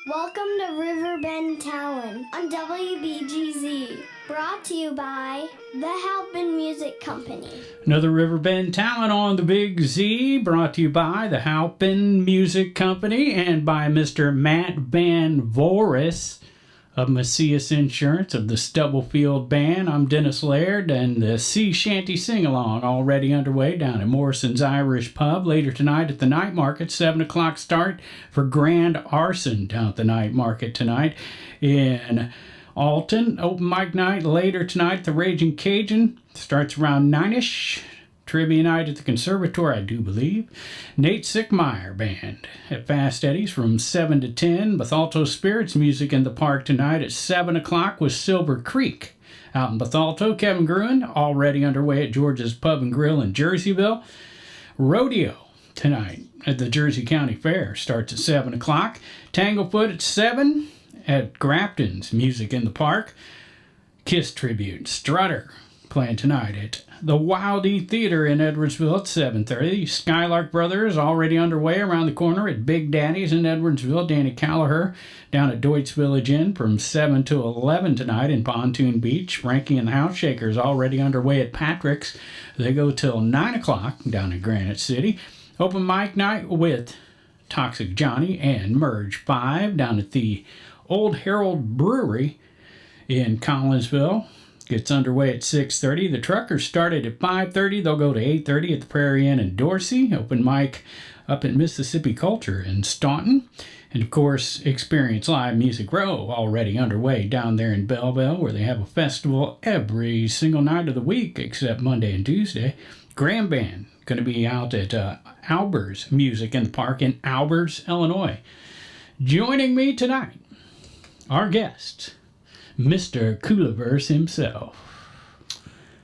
Welcome to Riverbend Talent on WBGZ. Brought to you by the Halpin Music Company. Another Riverbend Talent on the Big Z, brought to you by the Halpin Music Company and by Mr. Matt Van Voris of Macias Insurance of the Stubblefield Band. I'm Dennis Laird, and the Sea Shanty Sing-Along already underway down at Morrison's Irish Pub. Later tonight at the Night Market, 7 o'clock start for Grand Arson down at the Night Market tonight in Alton. Open mic night later tonight at the Raging Cajun. Starts around 9-ish. Trivia night at the Conservatory, I do believe. Nate Sickmeyer Band at Fast Eddie's from 7 to 10. Bethalto Spirits Music in the Park tonight at 7 o'clock with Silver Creek. Out in Bethalto, Kevin Gruen already underway at George's Pub and Grill in Jerseyville. Rodeo tonight at the Jersey County Fair starts at 7 o'clock. Tanglefoot at 7 at Grafton's Music in the Park. Kiss Tribute, Strutter playing tonight at the Wild E Theater in Edwardsville at 7:30. Skylark Brothers already underway around the corner at Big Daddy's in Edwardsville. Danny Callagher down at Deutsch Village Inn from 7 to 11 tonight in Pontoon Beach. Frankie and the House Shakers already underway at Patrick's. They go till 9 o'clock down in Granite City. Open mic night with Toxic Johnny and Merge 5 down at the Old Herald Brewery in Collinsville. Gets underway at 6:30. The Truckers started at 5:30. They'll go to 8:30 at the Prairie Inn in Dorsey. Open mic up at Mississippi Culture in Staunton. And, of course, Experience Live Music Row already underway down there in Belleville, where they have a festival every single night of the week except Monday and Tuesday. Graham Band going to be out at Albers Music in the Park in Albers, Illinois. Joining me tonight, our guest, Mr. Kooliverse himself.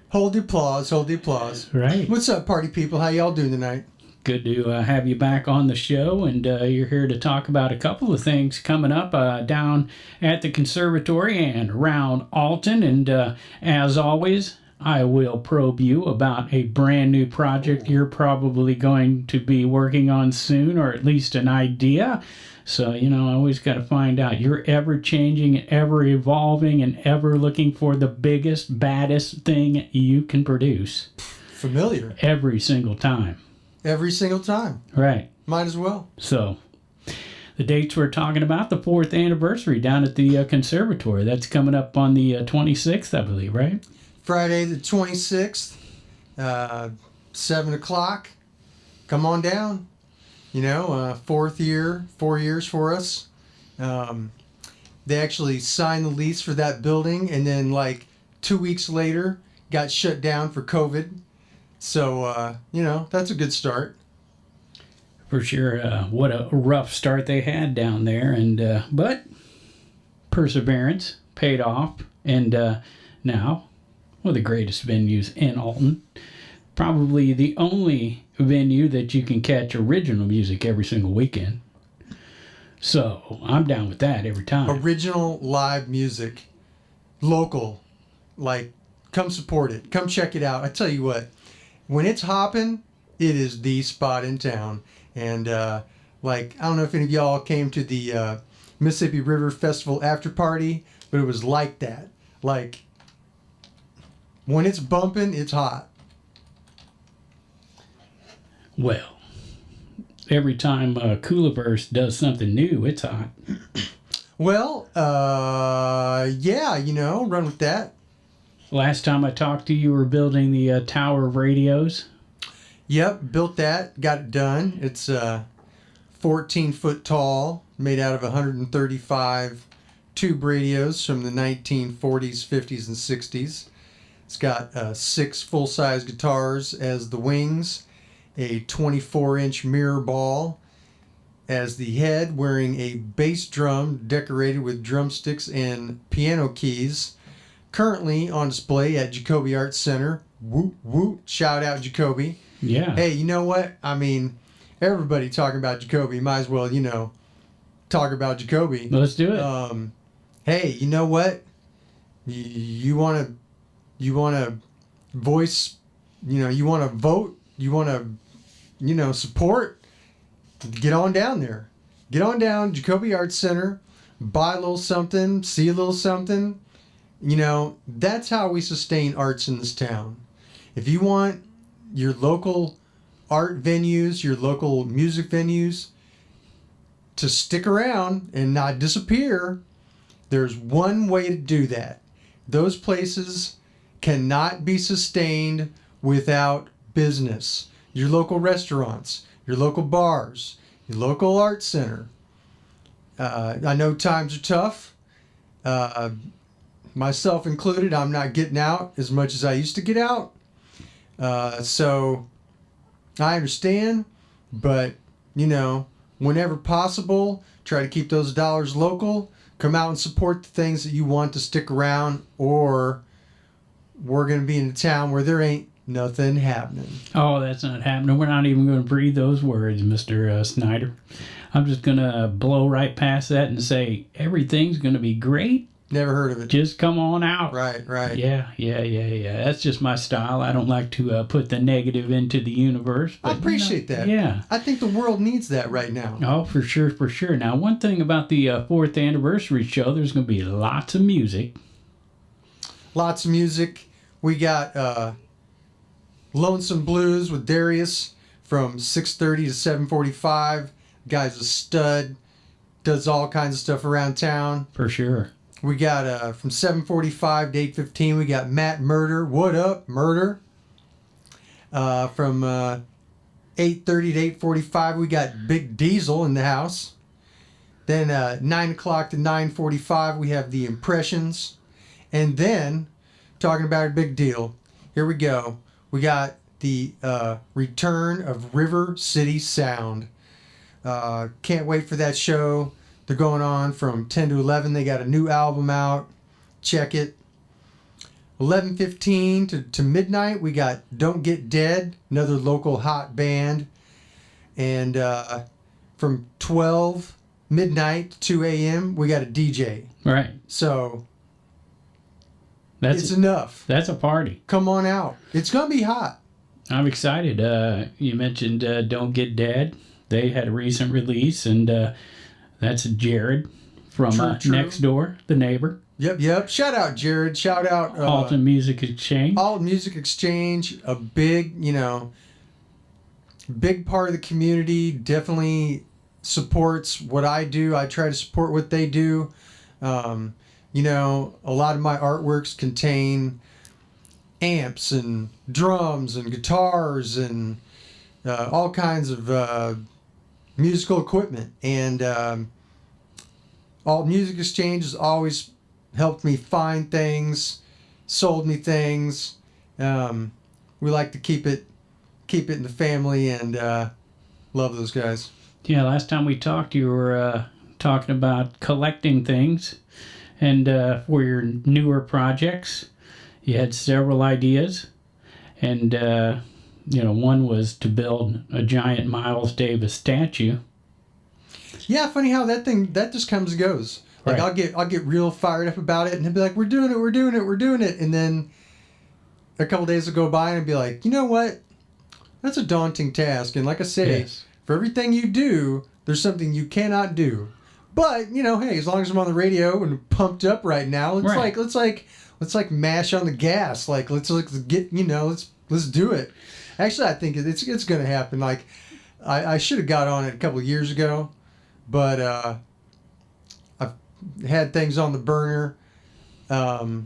Hold the applause, hold the applause. Right. What's up, party people? How y'all doing tonight? Good to have you back on the show, and you're here to talk about a couple of things coming up down at the Conservatory and around Alton. And as always, I will probe you about a brand new project you're probably going to be working on soon, or at least an idea. So, I always got to find out. You're ever changing, ever evolving, and ever looking for the biggest, baddest thing you can produce. Familiar. Every single time. Every single time. Right. Might as well. So, the dates we're talking about, the 4th anniversary down at the Conservatory. That's coming up on the 26th, I believe, right? Friday the 26th, 7 o'clock. Come on down. 4th year, 4 years for us. They actually signed the lease for that building, and then 2 weeks later got shut down for COVID. So, that's a good start. For sure. What a rough start they had down there, and but perseverance paid off, and now one of the greatest venues in Alton. Probably the only venue that you can catch original music every single weekend. So I'm down with that every time. Original live music. Local. Come support it. Come check it out. I tell you what, when it's hopping, it is the spot in town. And I don't know if any of y'all came to the Mississippi River Festival after party, but it was like that. When it's bumping, it's hot. Well, every time Kooliverse does something new, it's hot. Well, yeah, run with that. Last time I talked to you, you were building the Tower of Radios. Yep, built that, got it done. It's 14 foot tall, made out of 135 tube radios from the 1940s, 50s, and 60s. It's got 6 full-size guitars as the wings, a 24-inch mirror ball as the head, wearing a bass drum decorated with drumsticks and piano keys. Currently on display at Jacoby Arts Center. Woo, woo, shout out Jacoby. Yeah. Hey, you know what? I mean, everybody talking about Jacoby. Might as well, talk about Jacoby. Let's do it. Hey, you know what? You want to voice, you want to vote, you want to, support, get on down there. Get on down, Jacoby Arts Center. buy a little something, see a little something. You know, that's how we sustain arts in this town. If you want your local art venues, your local music venues to stick around and not disappear, there's one way to do that. Those places cannot be sustained without business. Your local restaurants, your local bars, your local art center. I know times are tough. Myself included, I'm not getting out as much as I used to get out. So I understand, but, you know, whenever possible, try to keep those dollars local. Come out and support the things that you want to stick around, or we're going to be in a town where there ain't nothing happening. Oh, that's not happening. We're not even going to breathe those words, Mr. Snyder. I'm just going to blow right past that and say everything's going to be great. Never heard of it. Just come on out. Right. Yeah. That's just my style. I don't like to put the negative into the universe. But, I appreciate that. Yeah. I think the world needs that right now. Oh, for sure. Now, one thing about the 4th anniversary show, there's going to be lots of music. Lots of music. We got Lonesome Blues with Darius from 6:30 to 7:45. Guy's a stud. Does all kinds of stuff around town. For sure. We got from 7:45 to 8:15. We got Matt Murder. What up, Murder? From 8:30 to 8:45, we got Big Deizel in the house. Then 9 o'clock to 9:45, we have the Impressions. And then, talking about a big deal, here we go. We got the return of River City Sound. Can't wait for that show. They're going on from 10 to 11. They got a new album out. Check it. 11:15 to midnight, we got Don't Get Dead, another local hot band. And from 12 midnight to 2 a.m., we got a DJ. Right. So it's enough. That's a party. Come on out. It's going to be hot. I'm excited. You mentioned Don't Get Dead. They had a recent release, and that's Jared from True. next door, the neighbor. Yep. Shout out, Jared. Shout out Alton Music Exchange. Alton Music Exchange, a big, big part of the community. Definitely supports what I do. I try to support what they do. A lot of my artworks contain amps and drums and guitars and all kinds of musical equipment. And Alton Music Exchange has always helped me find things, sold me things. We like to keep it in the family, and love those guys. Yeah, last time we talked, you were talking about collecting things, and for your newer projects, you had several ideas, and one was to build a giant Miles Davis statue. Yeah, funny how that just comes and goes. Like, right. I'll get real fired up about it, and he'll be like, we're doing it. And then a couple days will go by, and I'll be like, you know what? That's a daunting task. And like I say, yes. For everything you do, there's something you cannot do. But, hey, as long as I'm on the radio and pumped up right now, let's like mash on the gas. Like, let's get, let's do it. Actually, I think it's going to happen. Like, I should have got on it a couple of years ago, but I've had things on the burner. But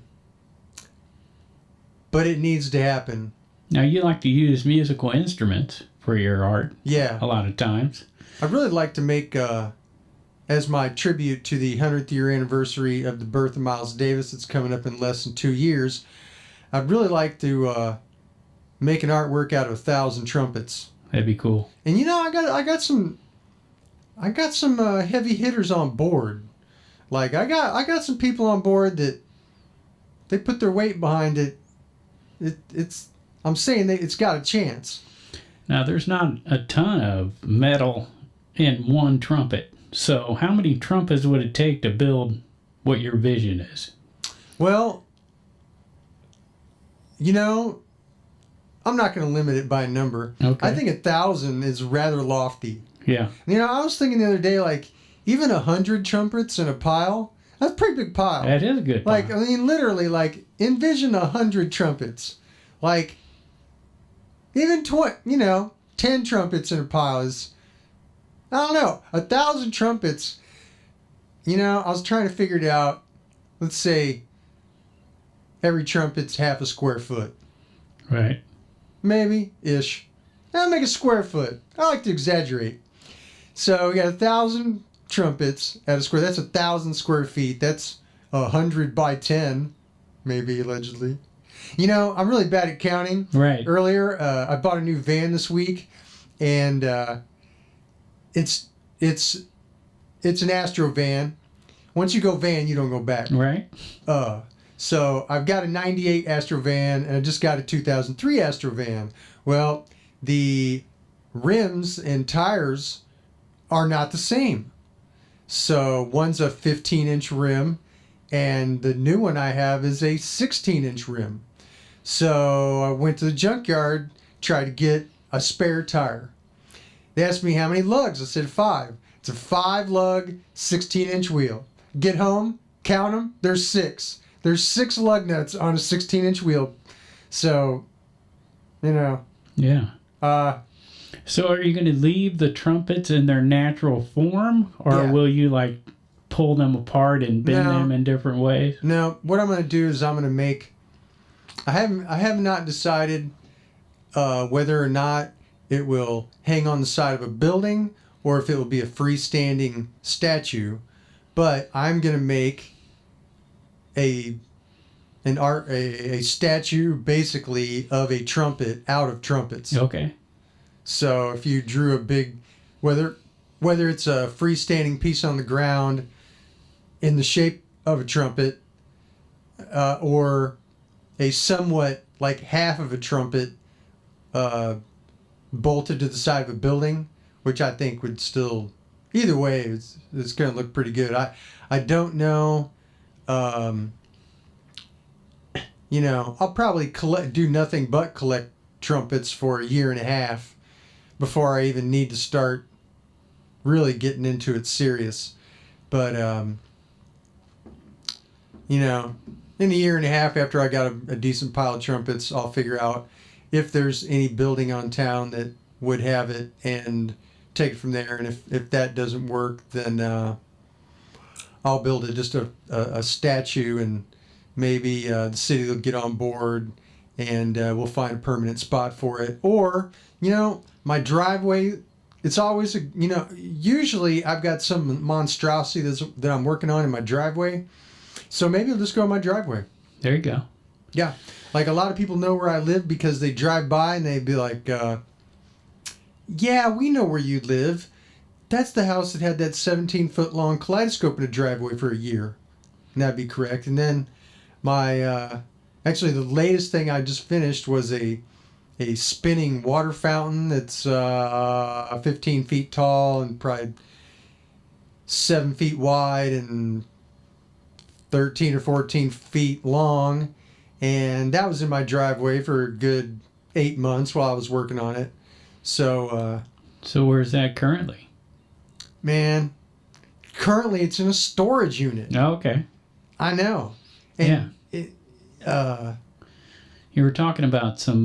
it needs to happen. Now, you like to use musical instruments for your art. Yeah. A lot of times. I'd really like to make, as my tribute to the 100th year anniversary of the birth of Miles Davis, that's coming up in less than 2 years, I'd really like to make an artwork out of 1,000 trumpets. That'd be cool. And I got some heavy hitters on board. Like, I got some people on board that they put their weight behind it. I'm saying that it's got a chance. Now, there's not a ton of metal in one trumpet. So how many trumpets would it take to build what your vision is? Well, I'm not going to limit it by a number. Okay. I think 1,000 is rather lofty. Yeah. I was thinking the other day, like, even 100 trumpets in a pile, that's a pretty big pile. That is a good Like, pile. I mean, literally, like, envision 100 trumpets. Like, even 10 trumpets in a pile is, I don't know, 1,000 trumpets. I was trying to figure it out. Let's say every trumpet's half a square foot. Right. Maybe, ish. I'll make a square foot. I like to exaggerate. So we got 1,000 trumpets at a square. That's 1,000 square feet. That's 100 by 10, maybe, allegedly. I'm really bad at counting. Right. Earlier, I bought a new van this week, and it's an Astro van. Once you go van, you don't go back. Right. So I've got a 98 Astro van, and I just got a 2003 Astro van. Well, the rims and tires are not the same. So one's a 15-inch rim, and the new one I have is a 16-inch rim. So I went to the junkyard, tried to get a spare tire. They asked me how many lugs. I said 5. It's a 5-lug, 16-inch wheel. Get home, count them, there's 6. There's 6 lug nuts on a 16-inch wheel. So, Yeah. So are you going to leave the trumpets in their natural form, or Yeah. will you like pull them apart and bend No. them in different ways? now what I'm going to do is I'm going to make. I have not decided whether or not it will hang on the side of a building or if it will be a freestanding statue, but I'm going to make a statue basically of a trumpet out of trumpets. Okay. So if you drew a big, whether it's a freestanding piece on the ground in the shape of a trumpet, or a somewhat like half of a trumpet bolted to the side of a building, which I think would still, either way, it's going to look pretty good. I don't know. I'll probably do nothing but collect trumpets for a year and a half before I even need to start really getting into it serious. But, in a year and a half after I got a decent pile of trumpets, I'll figure out if there's any building on town that would have it and take it from there. And if that doesn't work, then I'll build just a statue, and maybe the city will get on board, and we'll find a permanent spot for it. Or, my driveway, it's always, usually I've got some monstrosity that I'm working on in my driveway. So maybe I'll just go in my driveway. There you go. Yeah. Like, a lot of people know where I live because they drive by and they'd be like, yeah, we know where you live. That's the house that had that 17-foot long kaleidoscope in a driveway for a year. And that'd be correct. And then actually the latest thing I just finished was a spinning water fountain that's 15 feet tall and probably 7 feet wide and 13 or 14 feet long. And that was in my driveway for a good 8 months while I was working on it. So where's that currently? Man, currently it's in a storage unit. Oh, okay. I know. And You were talking about some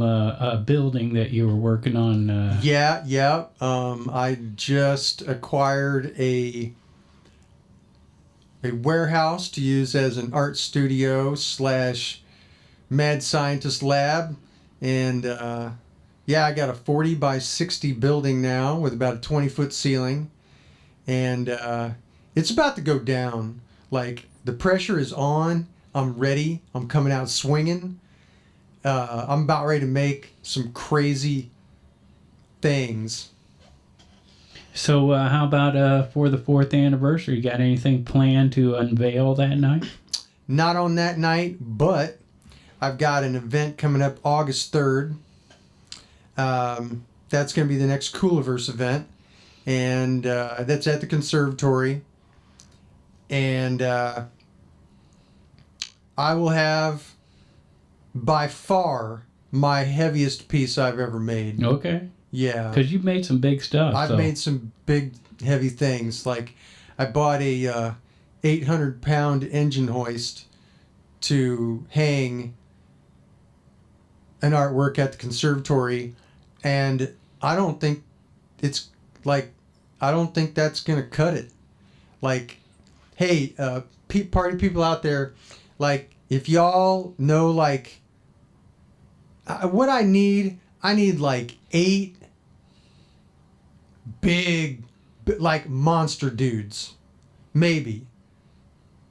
building that you were working on. Yeah. I just acquired a warehouse to use as an art studio / mad scientist lab. And I got a 40 by 60 building now with about a 20-foot ceiling. And it's about to go down. Like, the pressure is on. I'm ready. I'm coming out swinging. I'm about ready to make some crazy things. So how about for the 4th anniversary? You got anything planned to unveil that night? Not on that night, but I've got an event coming up August 3rd. That's going to be the next Kooliverse event. And that's at the Conservatory. And I will have, by far, my heaviest piece I've ever made. Okay. Yeah. Because you've made some big stuff. I've made some big, heavy things. Like, I bought a 800-pound engine hoist to hang an artwork at the conservatory, and I don't think that's gonna cut it. Like, hey, party people out there, like, if y'all know, like, what I need like 8 big, like, monster dudes, maybe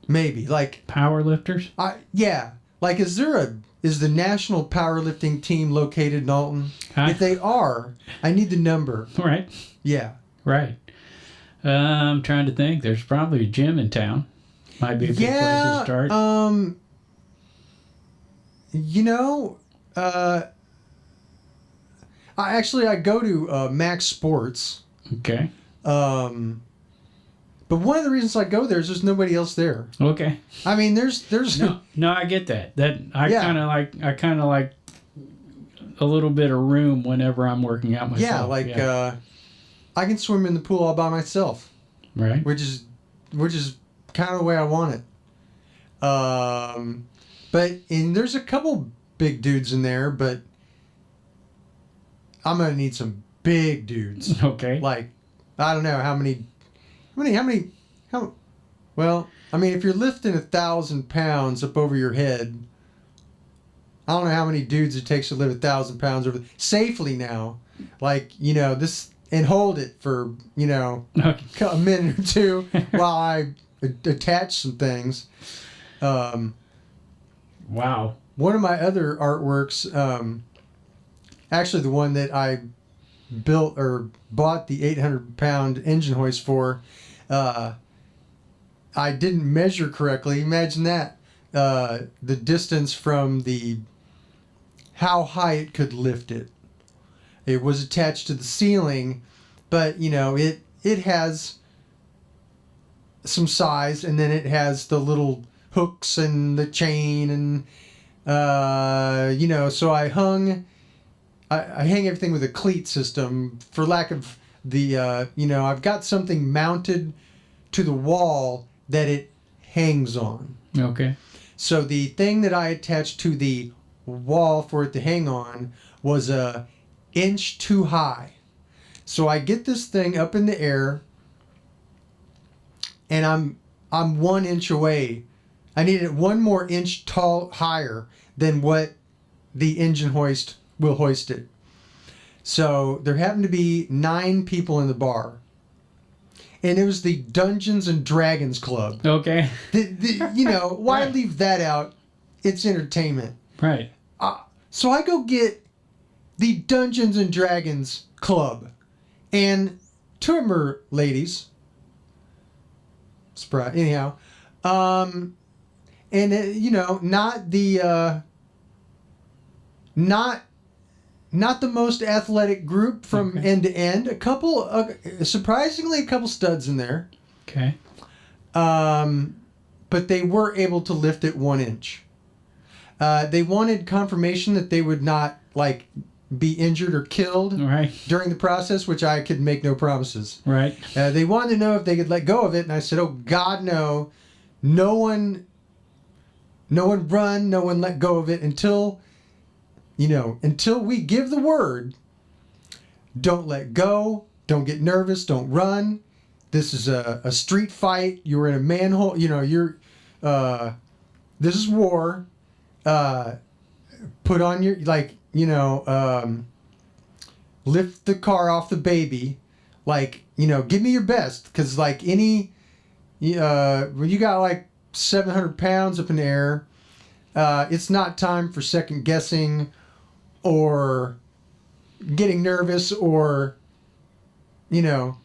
like Power lifters? yeah. Like, is the national powerlifting team located in Alton? If they are, I need the number. Right. Yeah. Right. I'm trying to think. There's probably a gym in town. Might be a good place to start. You know, I go to Max Sports. Okay. But one of the reasons I go there is there's nobody else there. Okay. I mean, there's No, I get that. I Yeah. kind of like a little bit of room whenever I'm working out myself. yeah, like I can swim in the pool all by myself, right. which is kind of the way I want it. But there's a couple big dudes in there, but I'm gonna need some big dudes. Okay. Like, I don't know how many. Well, I mean, if you're lifting 1,000 pounds up over your head, I don't know how many dudes it takes to lift 1,000 pounds over safely now. Like, this, and hold it for, Okay. a minute or two while I attach some things. Wow. One of my other artworks, actually the one that I built or bought the 800-pound engine hoist for, I didn't measure correctly. Imagine that. The distance from how high it could lift it. It was attached to the ceiling, but it has some size, and then it has the little hooks and the chain, and so I hang everything with a cleat system, for lack of the I've got something mounted to the wall that it hangs on. Okay. So the thing that I attached to the wall for it to hang on was a inch too high. So I get this thing up in the air, and I'm 1 inch away. I need it 1 more inch higher than what the engine hoist will hoist it. So there happened to be 9 people in the bar, and it was the Dungeons and Dragons Club. Okay. Why leave that out? It's entertainment. Right. So I go get the Dungeons and Dragons Club, and 2 of them are ladies. Surprise. Anyhow, and not the most athletic group from end to end. Surprisingly, a couple studs in there. Okay. But they were able to lift it 1 inch. They wanted confirmation that they would not be injured or killed during the process, which I could make no promises. Right. They wanted to know if they could let go of it, and I said, "Oh God, no! No one run, no one let go of it until we give the word. Don't let go. Don't get nervous. Don't run. This is a street fight. You're in a manhole. This is war. Put on your, lift the car off the baby. Give me your best. Because, when you got, 700 pounds up in the air, it's not time for second guessing or getting nervous or, 1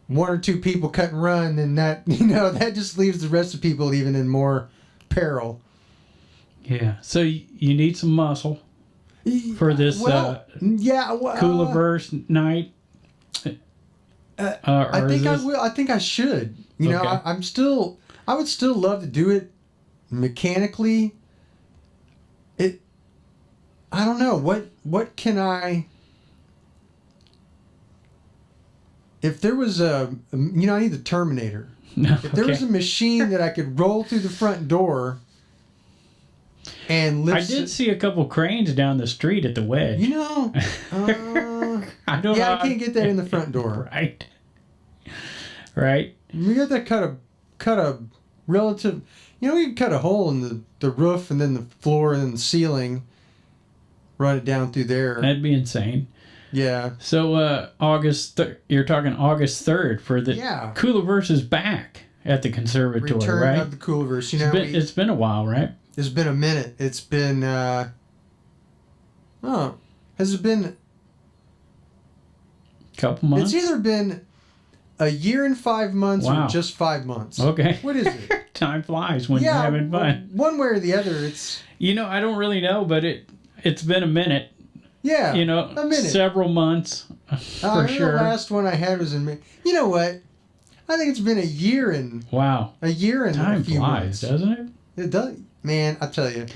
or 2 people cut and run, and that, that just leaves the rest of people even in more peril. Yeah. So you need some muscle for this Kooliverse night. I think I will. I think I should. I would still love to do it mechanically. I don't know what can I. if there was I need the Terminator. If there was a machine that I could roll through the front door and lift... I did see a couple cranes down the street at the Wedge. I don't know. I can't get that in the front door. Right. We got to cut a relative... we can cut a hole in the roof and then the floor and then the ceiling. Run it down through there. That'd be insane. Yeah. So you're talking August 3rd for the Kooliverse is back at the Conservatory, Return right? of the Kooliverse. It's been a while, right? It's been a minute. It's been has it been a couple months? It's either been a year and 5 months or just 5 months. Okay. What is it? Time flies when you're having fun. One way or the other, it's... I don't really know, but it's been a minute. Yeah, a minute. Several months, for sure. The last one I had was in May. You know what? I think it's been a year and... Wow. A year and a few months. Time flies, doesn't it? It does. Man, I tell you.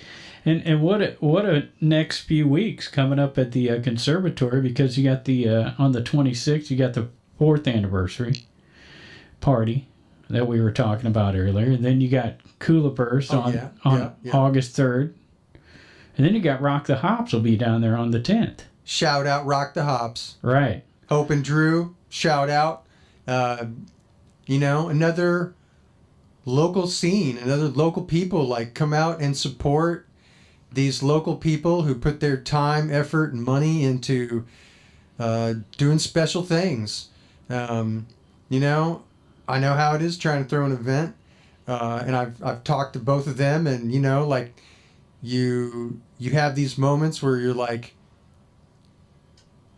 And what a next few weeks coming up at the Conservatory, because you got the on the 26th, you got the 4th anniversary party that we were talking about earlier. And then you got Kooliverse on August 3rd. And then you got Rock the Hops will be down there on the 10th. Shout out Rock the Hops. Right. Hope and Drew, shout out. Another local scene, another local people, come out and support these local people who put their time, effort, and money into doing special things. I know how it is trying to throw an event, and I've talked to both of them, and you have these moments where you're like,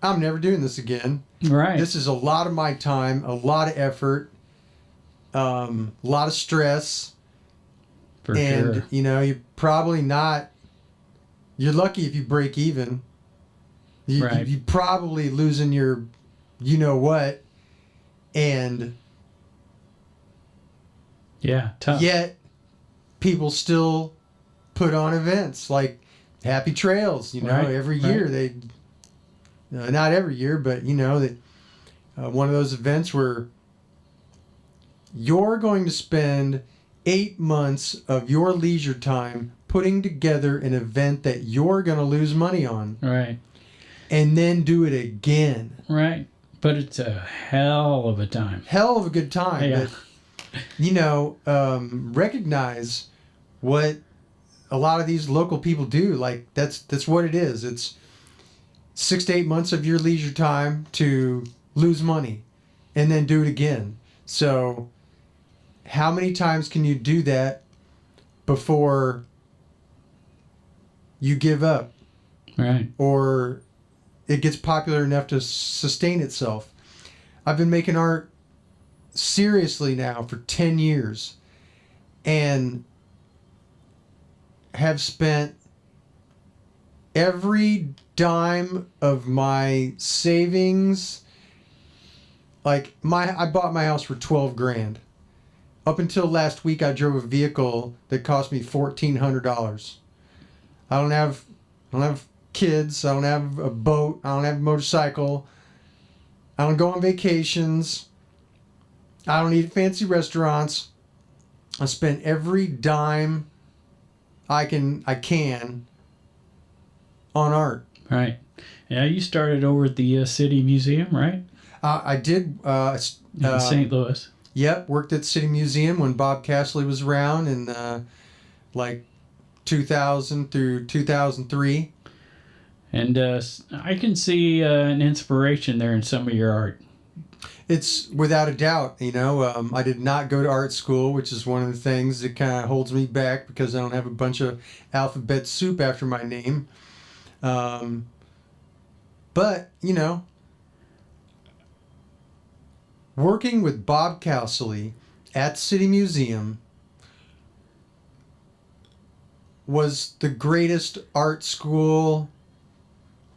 I'm never doing this again. Right. This is a lot of my time, a lot of effort, a lot of stress. For sure. You're probably not... You're lucky if you break even. You're probably losing your you-know-what. And... Yeah, tough. Yet, people still put on events like Happy Trails, every year they... not every year, but that one of those events where you're going to spend 8 months of your leisure time putting together an event that you're going to lose money on. Right. And then do it again. Right. But it's a hell of a time. Hell of a good time. Yeah. But, recognize what a lot of these local people do. That's what it is. It's 6 to 8 months of your leisure time to lose money and then do it again. So how many times can you do that before you give up? Right. Or it gets popular enough to sustain itself. I've been making art seriously now for 10 years and have spent every dime of my savings. I bought my house for $12,000. Up until last week, I drove a vehicle that cost me $1,400. I don't have kids. I don't have a boat. I don't have a motorcycle. I don't go on vacations. I don't eat fancy restaurants. I spent every dime I can on art. Right. Yeah, you started over at the City Museum, right? I did. In St. Louis. Yep, worked at the City Museum when Bob Castley was around in 2000 through 2003. And I can see an inspiration there in some of your art. It's without a doubt, I did not go to art school, which is one of the things that kind of holds me back because I don't have a bunch of alphabet soup after my name. But, working with Bob Castley at City Museum was the greatest art school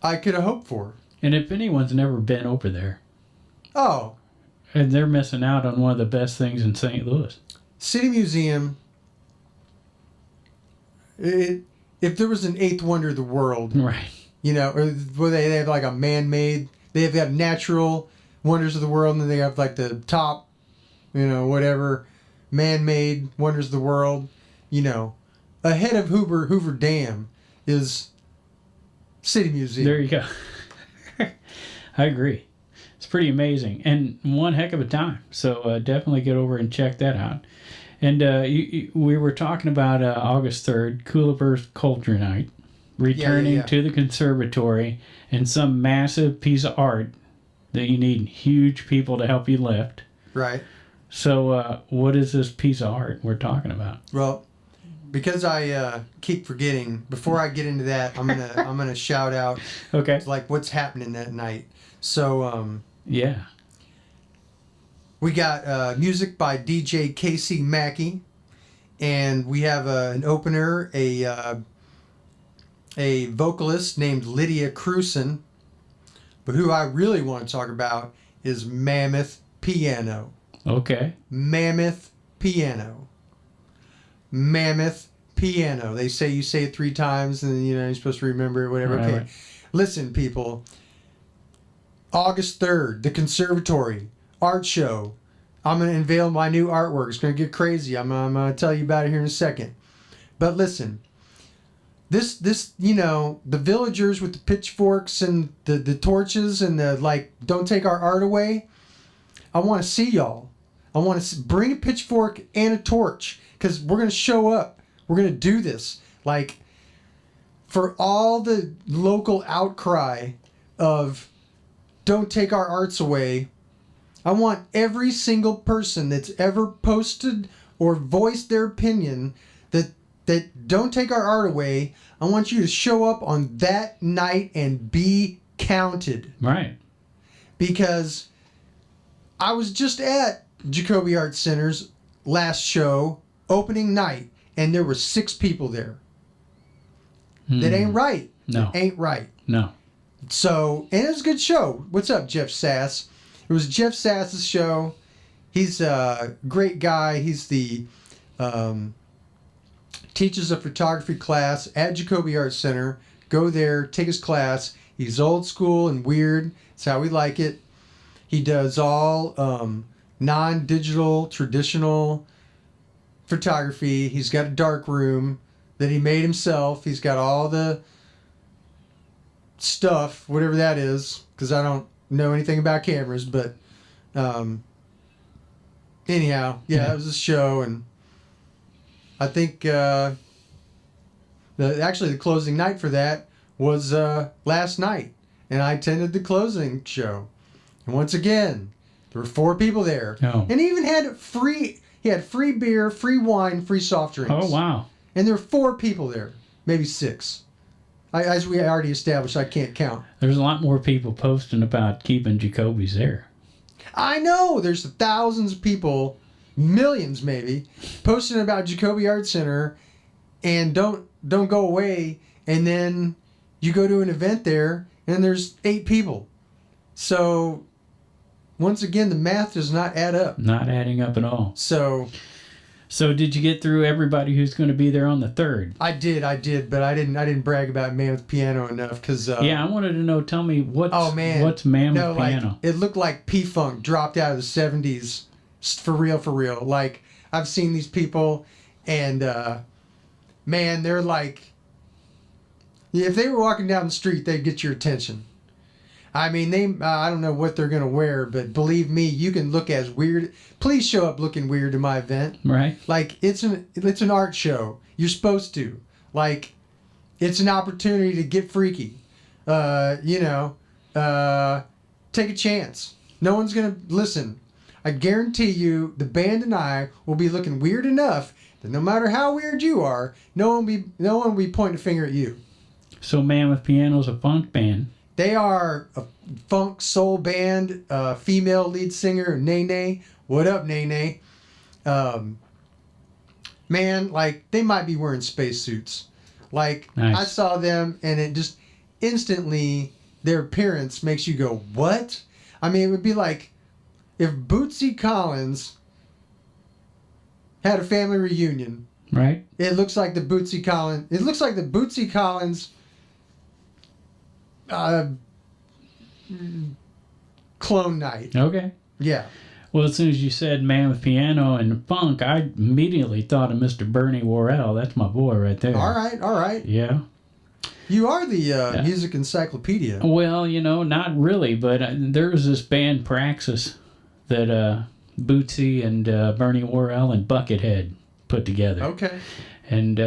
I could have hoped for. And if anyone's never been over there, oh, and they're missing out on one of the best things in St. Louis. City Museum, if there was an eighth wonder of the world, right? Or where they have like a man-made, they have got natural wonders of the world, and then they have like the top, whatever, man-made wonders of the world. Ahead of Hoover Dam is City Museum. There you go. I agree. It's pretty amazing and one heck of a time. So definitely get over and check that out. And we were talking about August 3rd, Kooliverse Culture Night, returning to the Conservatory, and some massive piece of art that you need huge people to help you lift. Right. So what is this piece of art we're talking about? Well, because I keep forgetting, before I get into that, I'm gonna shout out like what's happening that night. So we got music by DJ Casey Mackey, and we have an opener, a vocalist named Lydia Cruson. But who I really want to talk about is Mammoth Piano. Okay. Mammoth Piano. Mammoth Piano. They say you say it 3 times, and then you're supposed to remember it, whatever. Right, okay. right. Listen, people. August 3rd, the Conservatory art show. I'm going to unveil my new artwork. It's going to get crazy. I'm going to tell you about it here in a second. But listen, this the villagers with the pitchforks and the torches and the don't take our art away. I want to see y'all. I want to bring a pitchfork and a torch, because we're going to show up. We're going to do this. For all the local outcry of don't take our arts away, I want every single person that's ever posted or voiced their opinion that don't take our art away, I want you to show up on that night and be counted. Right. Because I was just at Jacoby Art Center's last show, opening night, and there were 6 people there. That ain't right. No. That ain't right. No. So, and it was a good show. What's up, Jeff Sass? It was Jeff Sass's show. He's a great guy. He's the teaches a photography class at Jacoby Art Center. Go there, take his class. He's old school and weird. It's how we like it. He does all non-digital, traditional photography. He's got a dark room that he made himself. He's got all the stuff, whatever that is, because I don't know anything about cameras, but anyhow, that was a show, and I think actually the closing night for that was last night, and I attended the closing show, and once again there were 4 people there, and he even had free beer, free wine, free soft drinks. Oh wow. And there were 4 people there, maybe 6. As we already established, I can't count. There's a lot more people posting about keeping Jacoby's there. I know. There's thousands of people, millions maybe, posting about Jacoby Art Center, and don't go away. And then you go to an event there, and there's 8 people. So once again, the math does not add up. Not adding up at all. So did you get through everybody who's going to be there on the 3rd? I did, but I didn't brag about Mammoth Piano enough, because I wanted to know. Tell me what's Mammoth Piano? It looked like P-Funk dropped out of the 70s, for real. Like, I've seen these people, and man, they're like, if they were walking down the street, they'd get your attention. I mean, I don't know what they're going to wear, but believe me, you can look as weird. Please show up looking weird to my event. Right. Like, it's an art show. You're supposed to. Like, it's an opportunity to get freaky. Take a chance. No one's going to listen. I guarantee you the band and I will be looking weird enough that no matter how weird you are, no one will be pointing a finger at you. So Mammoth Piano's a funk band. They are a funk soul band, female lead singer, Nene. What up, Nene? Man, like, they might be wearing spacesuits. Like, nice. I saw them, and it just instantly, their appearance makes you go, what? I mean, it would be like if Bootsy Collins had a family reunion. Right. It looks like the Bootsy Collins clone night. Okay. Yeah. Well, as soon as you said man with piano and funk, I immediately thought of Mr. Bernie Worrell. That's my boy right there. All right. Yeah. You are the music encyclopedia. Well, not really, but there was this band Praxis that Bootsy and Bernie Worrell and Buckethead put together. Okay. And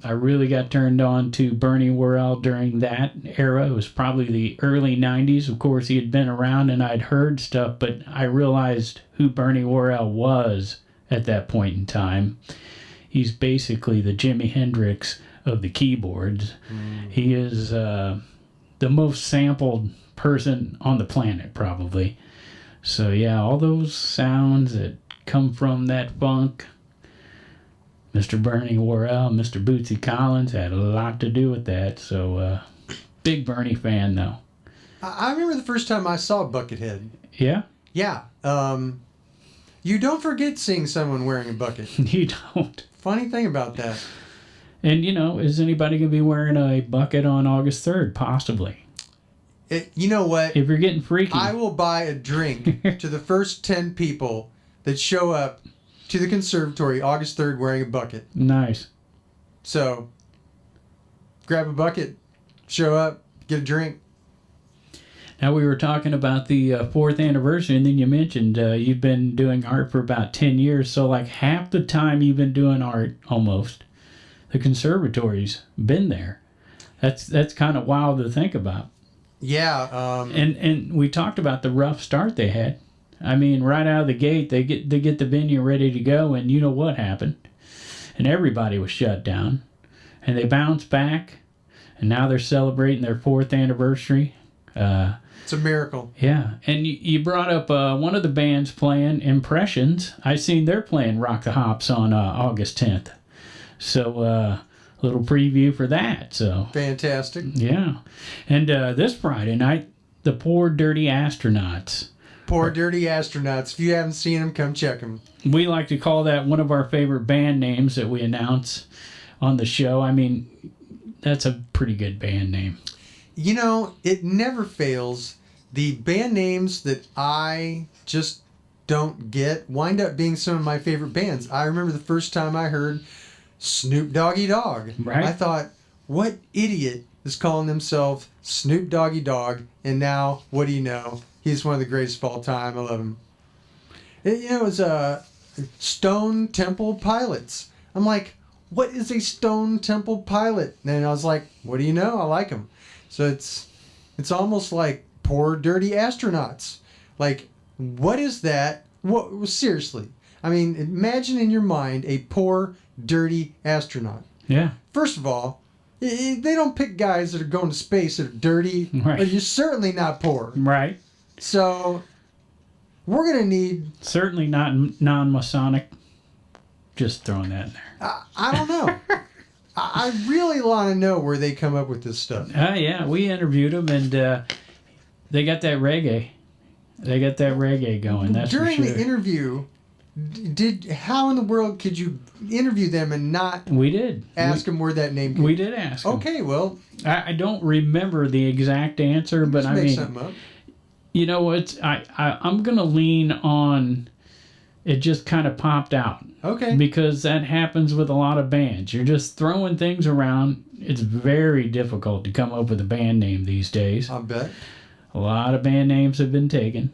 I really got turned on to Bernie Worrell during that era. It was probably the early 90s. Of course, he had been around and I'd heard stuff, but I realized who Bernie Worrell was at that point in time. He's basically the Jimi Hendrix of the keyboards. He is the most sampled person on the planet, probably. So, yeah, all those sounds that come from that funk, Mr. Bernie Worrell, Mr. Bootsy Collins had a lot to do with that. So, big Bernie fan, though. I remember the first time I saw Buckethead. Yeah? Yeah. You don't forget seeing someone wearing a bucket. You don't. Funny thing about that. And, is anybody going to be wearing a bucket on August 3rd? Possibly. You know what? If you're getting freaky. I will buy a drink to the first 10 people that show up to the conservatory August 3rd wearing a bucket. Nice. So, grab a bucket, show up, get a drink. Now, we were talking about the 4th anniversary, and then you mentioned you've been doing art for about 10 years. So, like half the time you've been doing art, almost, the conservatory's been there. That's kind of wild to think about. Yeah. And we talked about the rough start they had. I mean, right out of the gate, they get the venue ready to go, and you know what happened. And everybody was shut down. And they bounced back, and now they're celebrating their 4th anniversary. It's a miracle. Yeah, and you brought up one of the bands playing, Impressions. I seen they're playing Rock the Hops on August 10th. So, a little preview for that. So Fantastic. Yeah. And this Friday night, the Poor Dirty Astronauts. Poor Dirty Astronauts. If you haven't seen them, come check them. We like to call that one of our favorite band names that we announce on the show. I mean, that's a pretty good band name. It never fails. The band names that I just don't get wind up being some of my favorite bands. I remember the first time I heard Snoop Doggy Dogg. Right. I thought, what idiot is calling themselves Snoop Doggy Dogg? And now, what do you know? He's one of the greatest of all time. I love him. It was Stone Temple Pilots. I'm like, what is a Stone Temple Pilot? And I was like, what do you know? I like him. So it's almost like Poor Dirty Astronauts. Like, what is that? What, seriously. I mean, imagine in your mind a poor, dirty astronaut. Yeah. First of all, they don't pick guys that are going to space that are dirty. Right. But you're certainly not poor. Right. So, we're going to need... Certainly not non-Masonic. Just throwing that in there. I don't know. I really want to know where they come up with this stuff. Yeah. We interviewed them, and they got that reggae. They got that reggae going, that's During for sure. the interview, how in the world could you interview them and not We did. ask them where that name came? We did ask them. Okay, well... I don't remember the exact answer, but just I make mean... something up. You know what? I'm going to lean on it just kind of popped out. Okay. Because that happens with a lot of bands. You're just throwing things around. It's very difficult to come up with a band name these days. I bet. A lot of band names have been taken.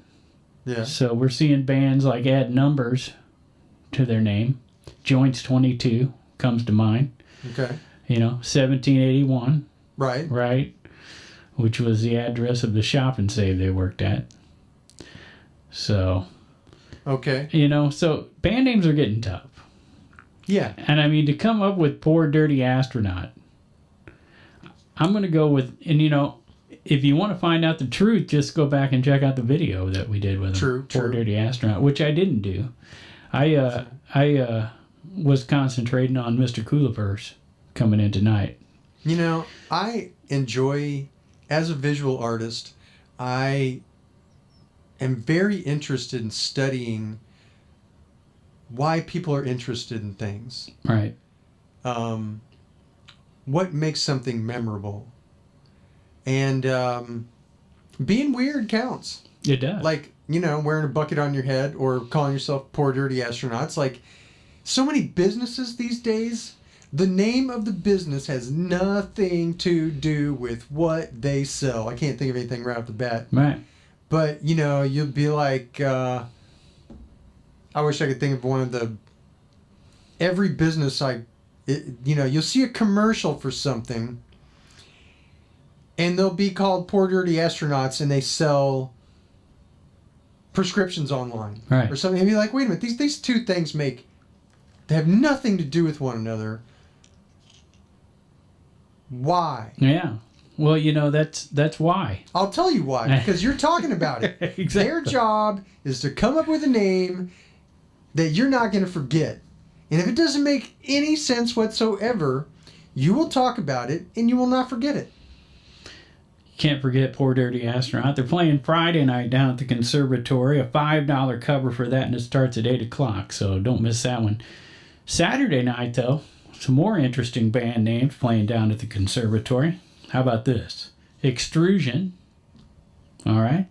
Yeah. So we're seeing bands like add numbers to their name. Joints 22 comes to mind. Okay. 1781. Right. Right? Which was the address of the shop and save they worked at. So, Okay. so band names are getting tough. Yeah. And I mean, to come up with Poor Dirty Astronaut, I'm going to go with, and if you want to find out the truth, just go back and check out the video that we did with them. Poor Dirty Astronaut, which I didn't do. I was concentrating on Mr. Kooliverse coming in tonight. I enjoy... As a visual artist, I am very interested in studying why people are interested in things. Right. What makes something memorable. And being weird counts. It does. Like, wearing a bucket on your head or calling yourself poor dirty astronauts. Like, so many businesses these days, the name of the business has nothing to do with what they sell. I can't think of anything right off the bat. Right. But, you'll be like, I wish I could think of one of the, every business you'll see a commercial for something and they'll be called Poor Dirty Astronauts and they sell prescriptions online. Right. Or something. And you'll be like, wait a minute, these two things they have nothing to do with one another. Why? Yeah. Well, that's why. I'll tell you why. Because you're talking about it. Exactly. Their job is to come up with a name that you're not going to forget. And if it doesn't make any sense whatsoever, you will talk about it and you will not forget it. Can't forget Poor Dirty Astronaut. They're playing Friday night down at the Conservatory. A $5 cover for that, and it starts at 8 o'clock, so don't miss that one. Saturday night, though, some more interesting band names playing down at the Conservatory. How about this? Extrusion. All right.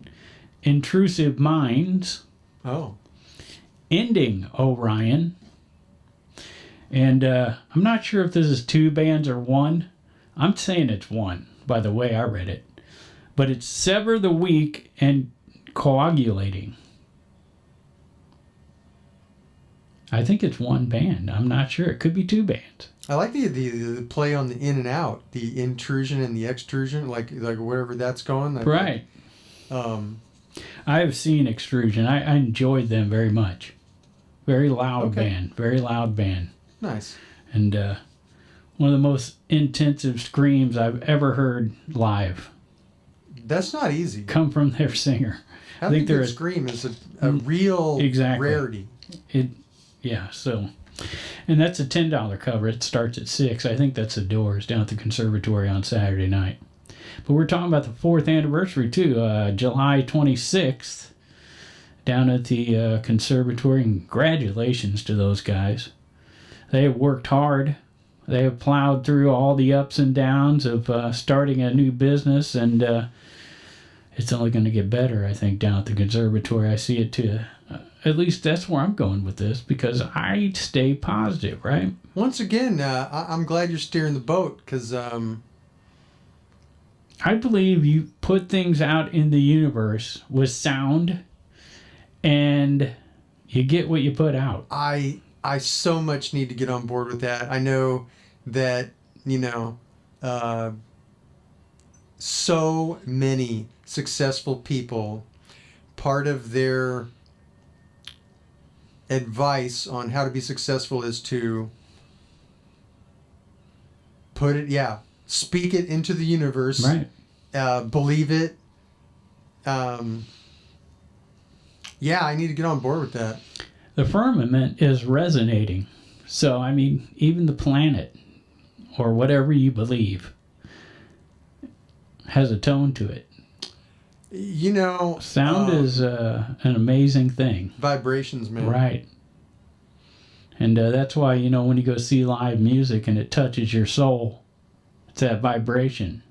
Intrusive Minds. Oh. Ending Orion. And I'm not sure if this is two bands or one. I'm saying it's one, by the way I read it. But it's Sever the Weak and Coagulating. I think it's one band. I'm not sure. It could be two bands. I like the play on the in and out, the intrusion and the extrusion, like wherever that's going. Right. I have seen Extrusion. I enjoyed them very much. Very loud band. Very loud band. Nice. And one of the most intensive screams I've ever heard live. That's not easy. Come from their singer. I think their scream is a real rarity. So, and that's a $10 cover. It starts at 6. I think that's the Doors down at the Conservatory on Saturday night. But we're talking about the 4th anniversary too, July 26th, down at the Conservatory. Congratulations to those guys. They have worked hard. They have plowed through all the ups and downs of starting a new business, and it's only going to get better, I think, down at the Conservatory. I see it too. At least that's where I'm going with this, because I stay positive, right? Once again, I'm glad you're steering the boat, because I believe you put things out in the universe with sound, and you get what you put out. I so much need to get on board with that. I know that, so many successful people, part of their advice on how to be successful is to speak it into the universe. Right. Believe it. I need to get on board with that. The firmament is resonating. So, I mean, even the planet, or whatever you believe, has a tone to it. Sound is an amazing thing. Vibrations, man. Right. And that's why, when you go see live music and it touches your soul, it's that vibration.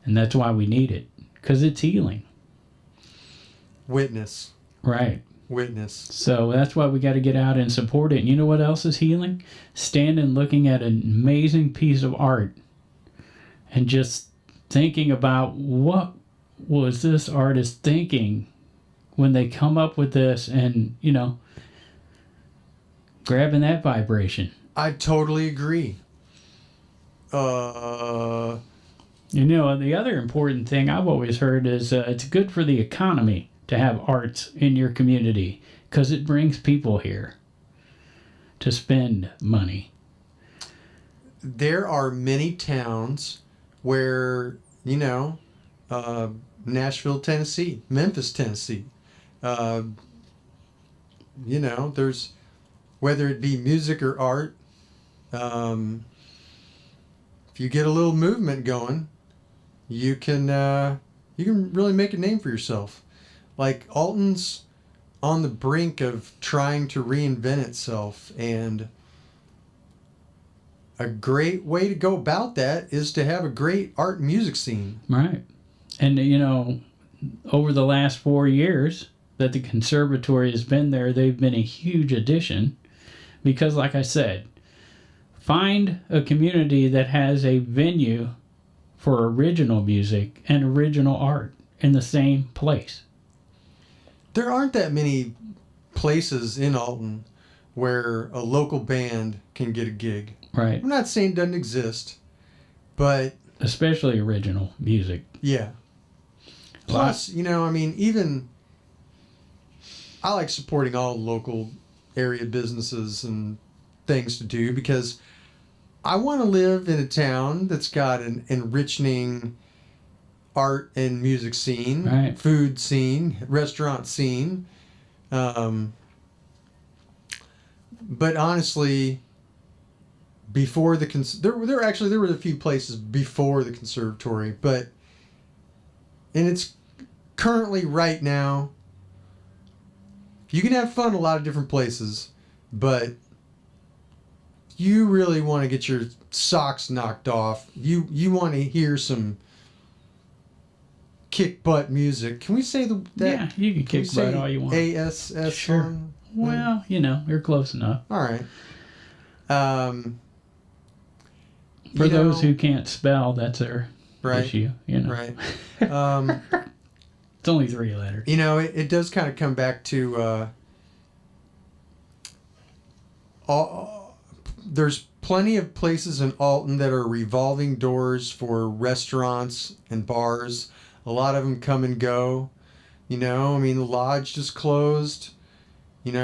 And that's why we need it, because it's healing. Witness. Right. Witness. So that's why we got to get out and support it. And you know what else is healing? Standing looking at an amazing piece of art and just thinking about what was this artist thinking when they come up with this, and grabbing that vibration. I totally agree. The other important thing I've always heard is it's good for the economy to have arts in your community, because it brings people here to spend money. There are many towns where, Nashville, Tennessee, Memphis, Tennessee, there's, whether it be music or art, if you get a little movement going, you can really make a name for yourself. Like, Alton's on the brink of trying to reinvent itself, and a great way to go about that is to have a great art and music scene. Right. And, over the last 4 years that the conservatory has been there, they've been a huge addition because, like I said, find a community that has a venue for original music and original art in the same place. There aren't that many places in Alton where a local band can get a gig. Right. I'm not saying it doesn't exist, but... especially original music. Yeah. Plus, even... I like supporting all local area businesses and things to do because I want to live in a town that's got an enriching art and music scene, right. Food scene, restaurant scene. But honestly, before the there were a few places before the conservatory, and it's currently right now. You can have fun a lot of different places, but you really want to get your socks knocked off. You want to hear some kick butt music. Can we say that? Yeah, you can kick butt all you want. ASS. Sure. Well, you're close enough. All right. For those who can't spell, that's their issue. Right. It's only 3 letters. It does kind of come back to there's plenty of places in Alton that are revolving doors for restaurants and bars. A lot of them come and go. The Lodge just closed. Think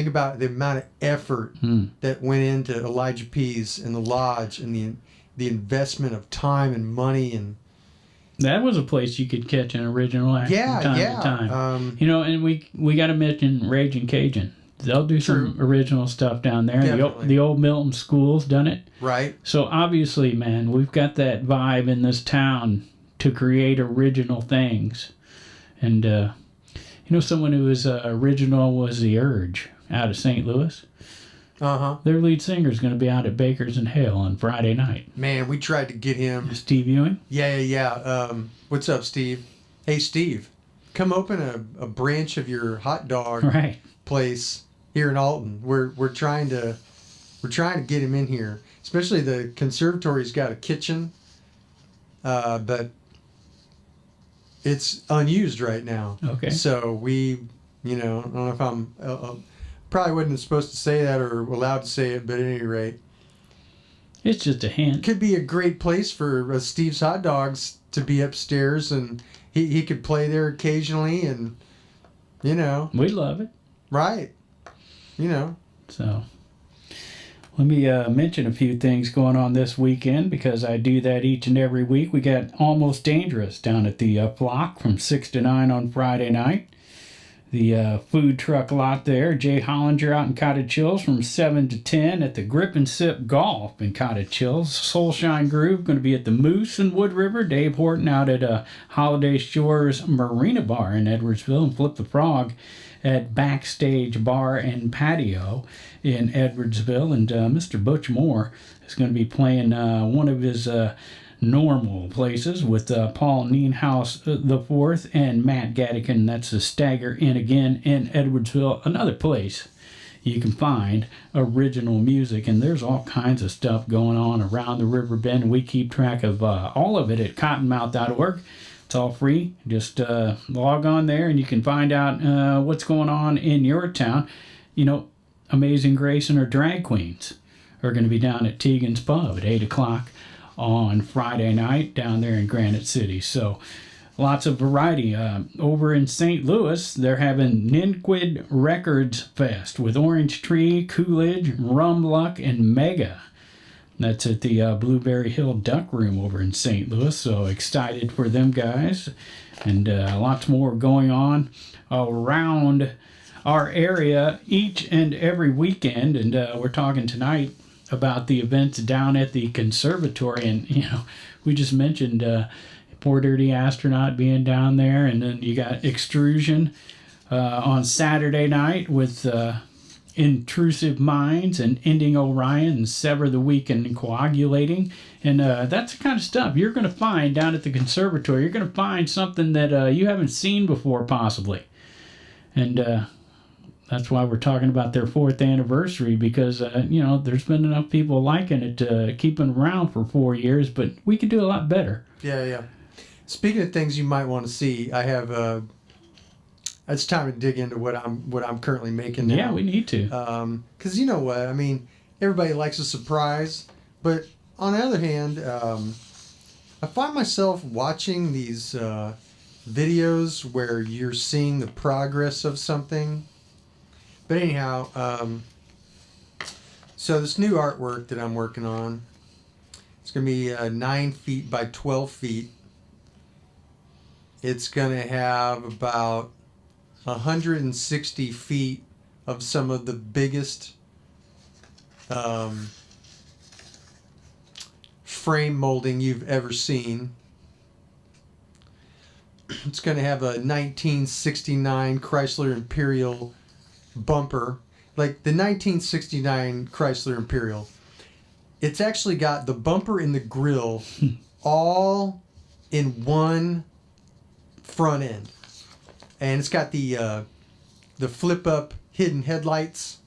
about the amount of effort that went into Elijah P's and the Lodge and the investment of time and money and... That was a place you could catch an original act from time to time. And we got to mention Raging Cajun. They'll do some original stuff down there. The old Milton School's done it. Right. So obviously, man, we've got that vibe in this town to create original things. And, someone who was original was The Urge out of St. Louis. Uh-huh. Their lead singer is going to be out at Baker's and Hale on Friday night. Man, we tried to get him. Steve Ewing? Yeah. What's up, Steve? Hey, Steve, come open a branch of your hot dog place here in Alton. We're trying to get him in here. Especially the conservatory's got a kitchen, but it's unused right now. Okay. So we, I don't know if I'm... probably wasn't supposed to say that or allowed to say it, but at any rate, it's just a hint. Could be a great place for Steve's Hot Dogs to be upstairs, and he could play there occasionally, and we love it, right? So let me mention a few things going on this weekend because I do that each and every week. We got Almost Dangerous down at the Flock from 6 to 9 on Friday night. The food truck lot there, Jay Hollinger out in Cottage Hills from 7 to 10 at the Grip and Sip Golf in Cottage Hills. Soulshine Groove going to be at the Moose in Wood River. Dave Horton out at Holiday Shores Marina Bar in Edwardsville, and Flip the Frog at Backstage Bar and Patio in Edwardsville. And Mr. Butch Moore is going to be playing one of his normal places with Paul Nienhaus IV and Matt Gattikin. That's the Stagger Inn again in Edwardsville, another place you can find original music. And there's all kinds of stuff going on around the river bend. We keep track of all of it at cottonmouth.org. It's all free. Just log on there and you can find out what's going on in your town. Amazing Grace and her drag queens are going to be down at Tegan's Pub at 8 o'clock on Friday night down there in Granite City. So lots of variety. Over in St. Louis, they're having Ninquid Records Fest with Orange Tree, Coolidge, Rum Luck, and Mega. That's at the Blueberry Hill Duck Room over in St. Louis. So excited for them guys. And lots more going on around our area each and every weekend. And we're talking tonight about the events down at the conservatory, and we just mentioned Poor Dirty Astronaut being down there, and then you got Extrusion on Saturday night with intrusive minds and ending Orion and sever the weak and coagulating. And that's the kind of stuff you're going to find down at the Conservatory. You're going to find something that you haven't seen before, possibly. And that's why we're talking about their 4th anniversary, because, there's been enough people liking it to keep them around for 4 years, but we could do a lot better. Yeah. Speaking of things you might want to see, I have it's time to dig into what I'm currently making now. Yeah, we need to. Because you know what? I mean, everybody likes a surprise, but on the other hand, I find myself watching these videos where you're seeing the progress of something. But anyhow, so this new artwork that I'm working on, it's going to be 9 feet by 12 feet. It's going to have about 160 feet of some of the biggest frame molding you've ever seen. It's going to have a 1969 Chrysler Imperial bumper. Like the 1969 Chrysler Imperial. It's actually got the bumper and the grille all in one front end. And it's got the flip-up hidden headlights.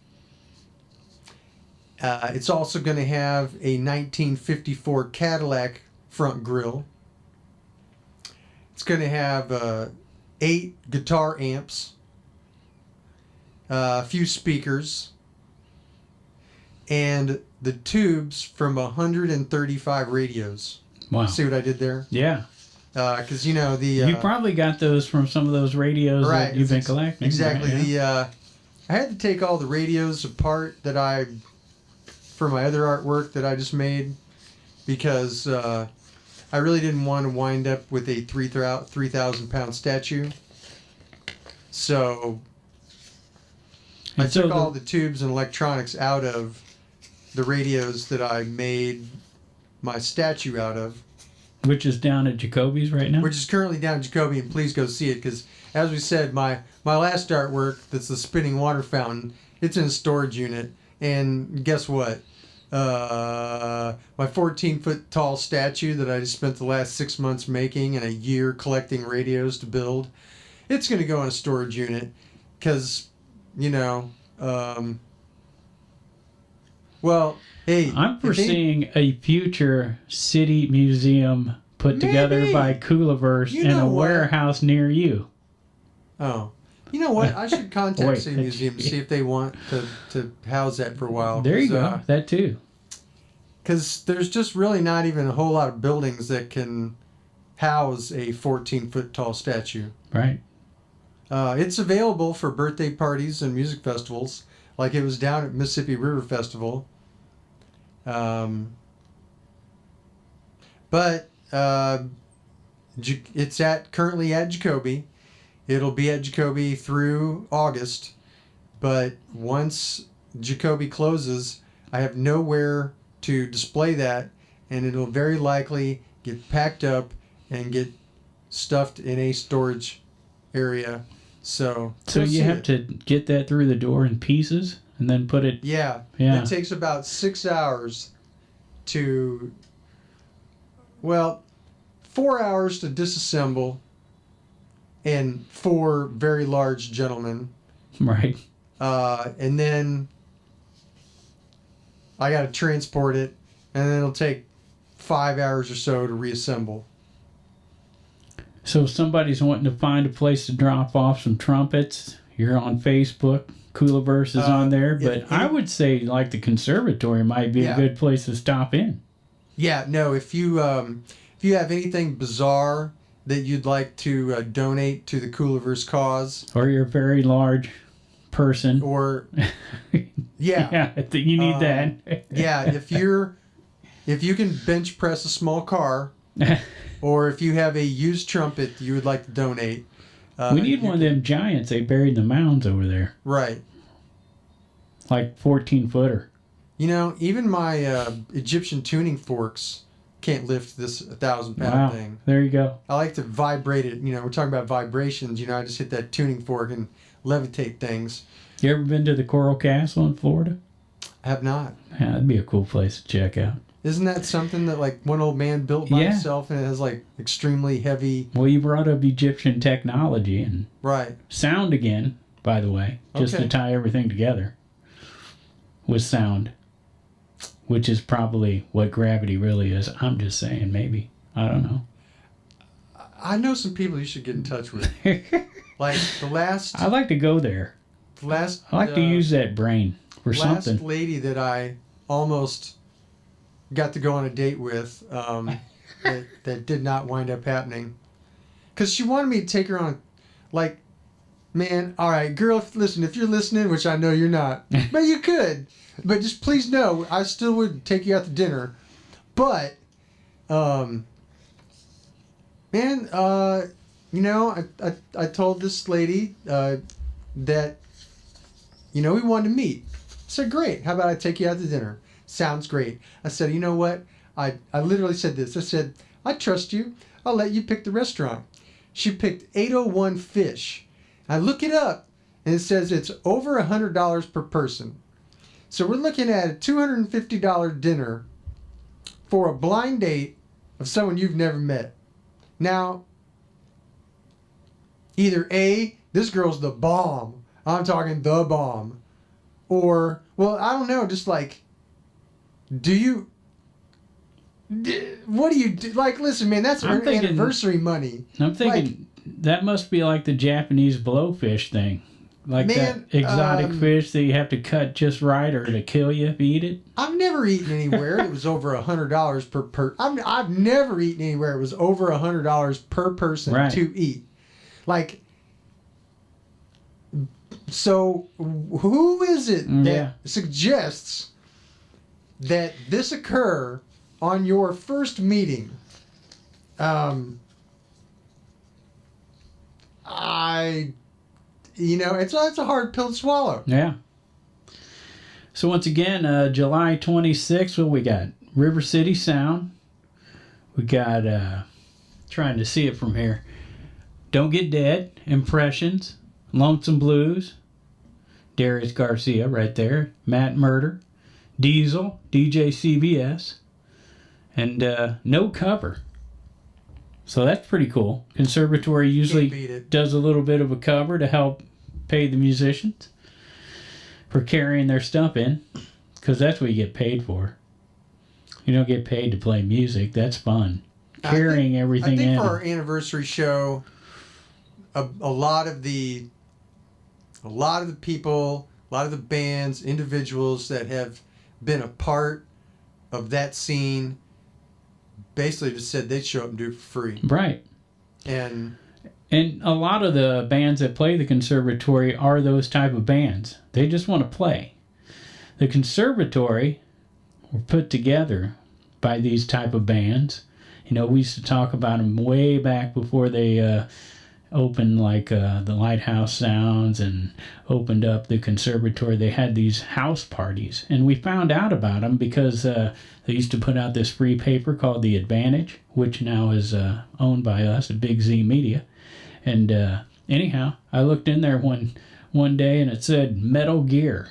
It's also going to have a 1954 Cadillac front grille. It's going to have 8 guitar amps, a few speakers, and the tubes from 135 radios. Wow. See what I did there? Yeah. Because the you probably got those from some of those radios that you've been collecting. Exactly. Right? Yeah. I had to take all the radios apart for my other artwork that I just made, because I really didn't want to wind up with a 3,000-pound statue. So I took all the tubes and electronics out of the radios that I made my statue out of. Which is down at Jacoby's right now? Which is currently down at Jacoby, and please go see it, because, as we said, my last artwork, that's the spinning water fountain, it's in a storage unit, and guess what? My 14-foot tall statue that I just spent the last 6 months making and a year collecting radios to build, it's going to go in a storage unit, because, well, hey, I'm foreseeing a future city museum put together by Kooliverse in a warehouse near you. Oh. You know what? I should contact City Museum to see if they want to house that for a while. There you go. That too. Because there's just really not even a whole lot of buildings that can house a 14-foot tall statue. Right. It's available for birthday parties and music festivals, like it was down at Mississippi River Festival. But it's currently at Jacoby. It'll be at Jacoby through August, but once Jacoby closes, I have nowhere to display that, and it'll very likely get packed up and get stuffed in a storage area. So you have to get that through the door in pieces and then put it... Yeah. It takes about 6 hours to... Well, 4 hours to disassemble, and 4 very large gentlemen. Right. And then I got to transport it, and then it'll take 5 hours or so to reassemble. So if somebody's wanting to find a place to drop off some trumpets, you're on Facebook. Kooliverse is on there, but I would say like the Conservatory might be a good place to stop in. Yeah, no, if you have anything bizarre that you'd like to donate to the Kooliverse cause, or you're a very large person, or yeah, you need that. Yeah, if you can bench press a small car, or if you have a used trumpet you would like to donate, we need one of them giants they buried in the mounds over there. Right. Like 14-footer. Even my Egyptian tuning forks can't lift this 1,000-pound thing. There you go. I like to vibrate it. We're talking about vibrations. I just hit that tuning fork and levitate things. You ever been to the Coral Castle in Florida? I have not. Yeah, that'd be a cool place to check out. Isn't that something that like one old man built by himself, and it has like extremely heavy? Well, you brought up Egyptian technology and Right. sound again, by the way, just to tie everything together with sound, which is probably what gravity really is. I'm just saying, maybe. I don't know. I know some people you should get in touch with. Like the last. I like to go there. I like to use that brain for something. Last lady that I almost got to go on a date with, that did not wind up happening, because she wanted me to take her on, like, man, all right, girl, listen, if you're listening, which I know you're not, but you could, but just please know, I still would take you out to dinner, but, man, you know, I told this lady that, you know, we wanted to meet. I said, great. How about I take you out to dinner? Sounds great. I said, you know what? I literally said this. I said, I trust you. I'll let you pick the restaurant. She picked 801 Fish. I look it up, and it says it's over $100 per person. So we're looking at a $250 dinner for a blind date of someone you've never met. Now, either A, this girl's the bomb. I'm talking the bomb. Or, well, I don't know, just like, what do you do? Like, listen, man, that's our anniversary money. I'm thinking that must be like the Japanese blowfish thing. Like that exotic fish that you have to cut just right or to kill you if you eat it. I've never eaten anywhere it was over $100 per I've never eaten anywhere it was over $100 per person to eat. Like, so who is it that suggests that this occur on your first meeting? It's a hard pill to swallow. Yeah. So once again, July 26th, what we got? River City Sound. We got, trying to see it from here, Don't Get Dead, Impressions, Lonesome Blues, Darius Garcia right there, Matt Murder, Deizel, DJ CBS, and no cover. So that's pretty cool. Conservatory usually does a little bit of a cover to help pay the musicians for carrying their stuff in, because that's what you get paid for. You don't get paid to play music. That's fun. Carrying everything in. I think for our anniversary show, a lot of the people, a lot of the bands, individuals that have been a part of that scene basically just said they'd show up and do it for free. Right. And a lot of the bands that play the Conservatory are those type of bands. They just want to play. The Conservatory were put together by these type of bands. You know, we used to talk about them way back before they opened, like the Lighthouse Sounds and opened up the Conservatory. They had these house parties, and we found out about them because they used to put out this free paper called The Advantage, which now is owned by us at Big Z Media. And anyhow, I looked in there one day and it said Metal Gear,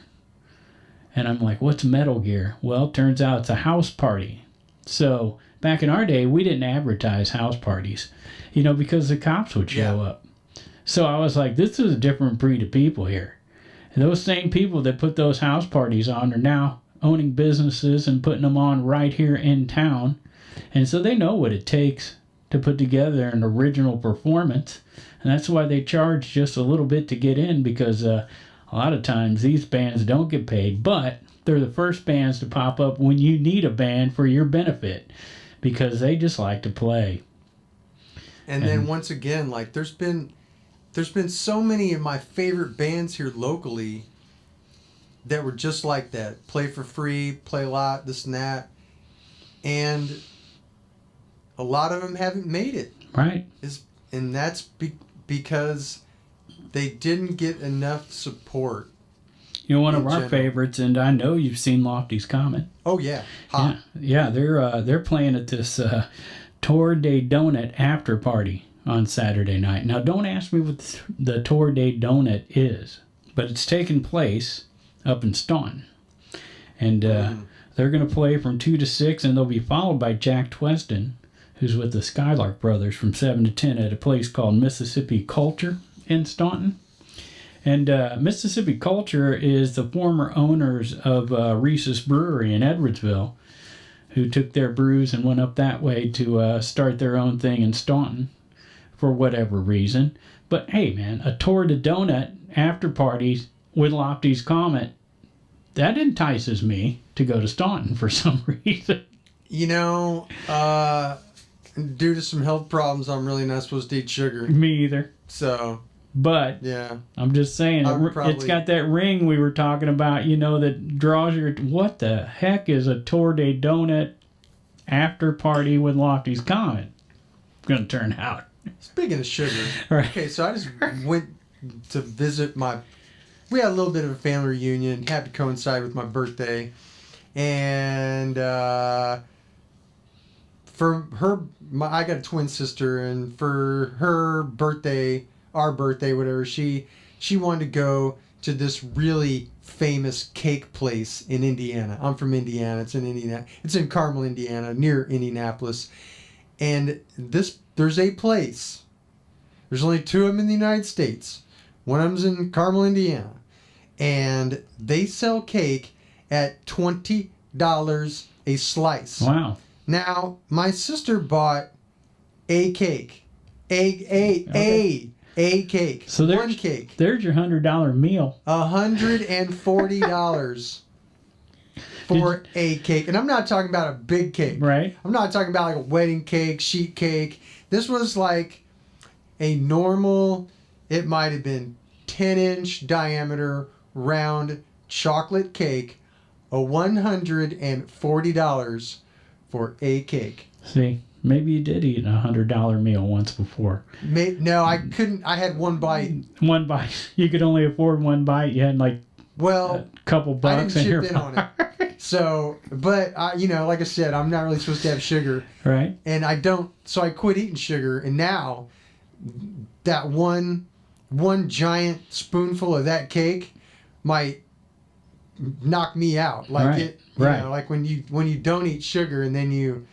and I'm like, what's Metal Gear? Well, it turns out it's a house party. So back in our day, we didn't advertise house parties, you know, because the cops would show up. So I was like, this is a different breed of people here. And those same people that put those house parties on are now owning businesses and putting them on right here in town. And so they know what it takes to put together an original performance. And that's why they charge just a little bit to get in, because a lot of times these bands don't get paid, but they're the first bands to pop up when you need a band for your benefit, because they just like to play. And then once again, like there's been so many of my favorite bands here locally that were just like that. Play for free, play a lot, this and that. And a lot of them haven't made it. Right. And that's because they didn't get enough support. You know, one of our favorites, and I know you've seen Lofty's Comet. Oh, yeah. Hot. Yeah, they're playing at this Tour de Donut after party on Saturday night. Now, don't ask me what the Tour de Donut is, but it's taking place up in Staunton. And they're going to play from 2 to 6, and they'll be followed by Jack Tweston, who's with the Skylark Brothers, from 7 to 10 at a place called Mississippi Culture in Staunton. And Mississippi Culture is the former owners of Reese's Brewery in Edwardsville, who took their brews and went up that way to start their own thing in Staunton for whatever reason. But hey, man, a Tour de Donut after parties with Lofty's Comet, that entices me to go to Staunton for some reason. You know, due to some health problems, I'm really not supposed to eat sugar. Me either. So, but yeah, I'm just saying, it's got that ring we were talking about, you know, that draws your... What the heck is a Tour de Donut after party with Lofty's Comet going to turn out? Speaking of sugar, Right. Okay, so I just went to visit we had a little bit of a family reunion, had to coincide with my birthday, and for her, I got a twin sister, and for her birthday, our birthday, whatever, she wanted to go to this really famous cake place in Indiana. I'm from Indiana. It's in Indiana. It's in Carmel, Indiana, near Indianapolis, and there's a place. There's only 2 of them in the United States. One of them's in Carmel, Indiana, and they sell cake at $20 a slice. Wow. Now, my sister bought a cake. Okay. A cake. So one cake. There's your $100 meal. $140 for a cake. And I'm not talking about a big cake. Right. I'm not talking about like a wedding cake, sheet cake. This was like a normal, it might have been 10-inch diameter round chocolate cake, $140 for a cake. See, maybe you did eat a $100 meal once before. No, I couldn't. I had one bite. One bite. You could only afford one bite. You had like a couple bucks I in your didn't chip in on it. So, but like I said, I'm not really supposed to have sugar. Right. And I don't. So I quit eating sugar, and now that one giant spoonful of that cake might knock me out. Like right. it. Right. You know, like when you don't eat sugar and then you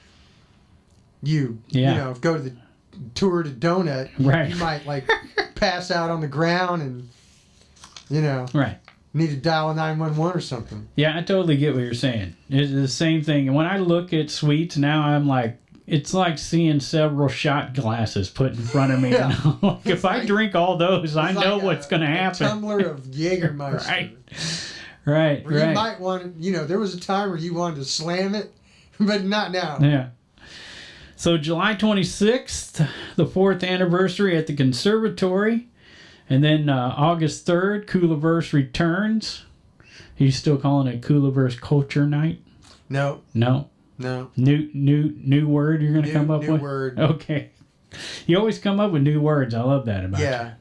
go to the Tour de Donut, right. you might like pass out on the ground and right. need to dial a 911 or something. Yeah, I totally get what you're saying. It's the same thing. And when I look at sweets now, I'm like, it's like seeing several shot glasses put in front of me. Yeah. You know? Like if I drink all those, I know what's going to happen. A tumbler of Jägermeister. Right. Right. Or you might want to, there was a time where you wanted to slam it, but not now. Yeah. So July 26th, the 4th anniversary at the Conservatory. And then August 3rd, Kooliverse returns. Are you still calling it Kooliverse Culture Night? No. No? No. New word you're going to come up with? New word. Okay. You always come up with new words. I love that about you. Yeah.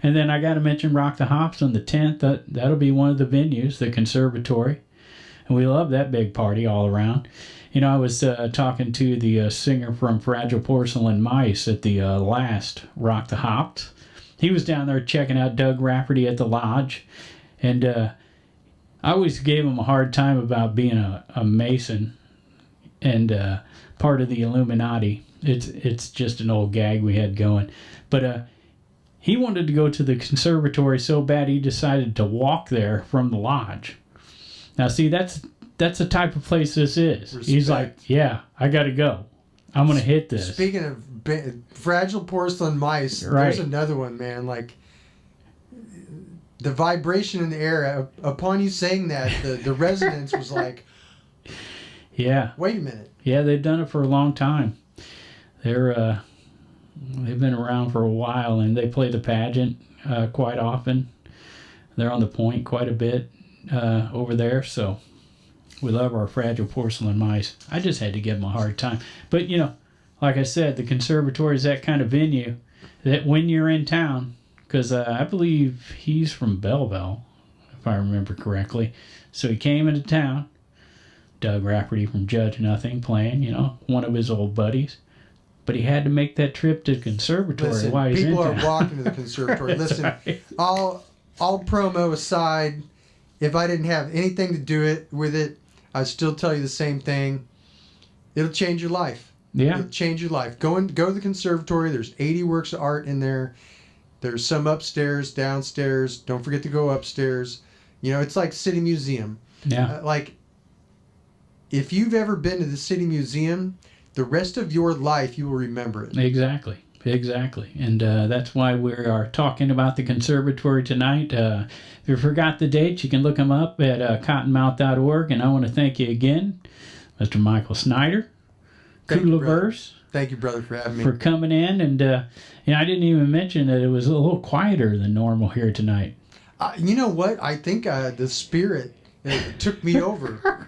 And then I got to mention Rock the Hops on the 10th. That'll be one of the venues, the Conservatory. And we love that big party all around. I was talking to the singer from Fragile Porcelain Mice at the last Rock the Hops. He was down there checking out Doug Rafferty at the lodge. And I always gave him a hard time about being a Mason and part of the Illuminati. It's just an old gag we had going. But he wanted to go to the Conservatory so bad he decided to walk there from the lodge. Now, see, that's the type of place this is. Respect. He's like, yeah, I got to go. I'm going to hit this. Speaking of Fragile Porcelain Mice, right. There's another one, man. Like, the vibration in the air, upon you saying that, the resonance was like, yeah. Wait a minute. Yeah, they've done it for a long time. They've been around for a while, and they play the pageant quite often. They're on the point quite a bit over there, so we love our Fragile Porcelain Mice. I just had to give them a hard time. But, like I said, the Conservatory is that kind of venue that when you're in town, because I believe he's from Belleville, if I remember correctly. So he came into town, Doug Rafferty from Judge Nothing playing, one of his old buddies. but he had to make that trip to the conservatory Listen, while he's in people town. are walking to the conservatory. Listen, right. all promo aside, if I didn't have anything to do with it, I'd still tell you the same thing. It'll change your life. Yeah. It'll change your life. Go to the conservatory. There's 80 works of art in there. There's some upstairs, downstairs. Don't forget to go upstairs. You know, it's like City Museum. Yeah. Like, if you've ever been to the City Museum, the rest of your life you will remember it. Exactly. And that's why we are talking about the conservatory tonight. If you forgot the dates, you can look them up at cottonmouth.org. And I want to thank you again, Mr. Michael Snyder, Kooliverse. Thank you, brother, for having me. For coming in. And I didn't even mention that it was a little quieter than normal here tonight. You know what? I think the spirit took me over.